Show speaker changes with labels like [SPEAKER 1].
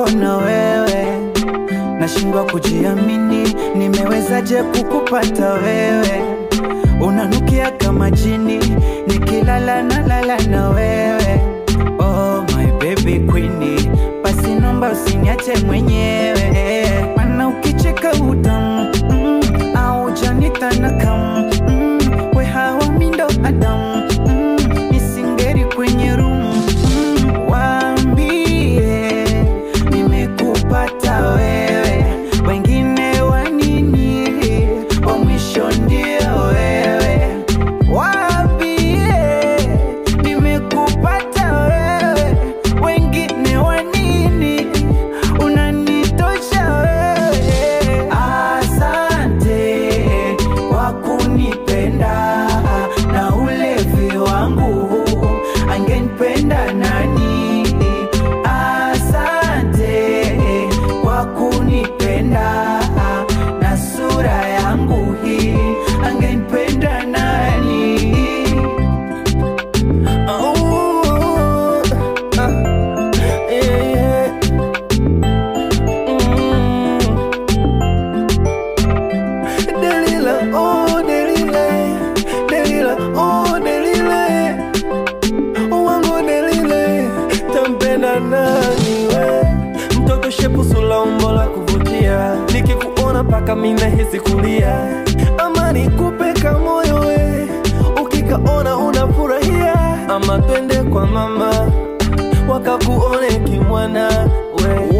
[SPEAKER 1] kuona wewe, nashindwa kujiamini, nimewezaje kukupata wewe. Unanukia kama jini, nikilala nalala na wewe. Oh my baby queenie, basi nomba usiniache mwenyewe. Mana ukicheka utamu, au janita na kamu, we hawa mindo Adam, nisingeri kwenye room. Waambie nimekupata wewe, wengine wanini, wa mwisho ndio wewe. Waambie nimekupata wewe, wengine wanini, unanitosha wewe. Asante kwa kunipenda, na ulevi wangu angenipenda nani? Asante kwa kunipenda, na sura yangu hii angenipenda nani? Oh, yeah. Delila, oh Delila, Delila, oh Delila, wangu Delila, tampenda nani we? Mtoto shepu sula umbo la kuvutia, nikikuona paka mina hisi kulia. Ama nikupe kamoyo we, ukikaona unafurahia. Ama twende kwa mama, wakakuone kimwana we.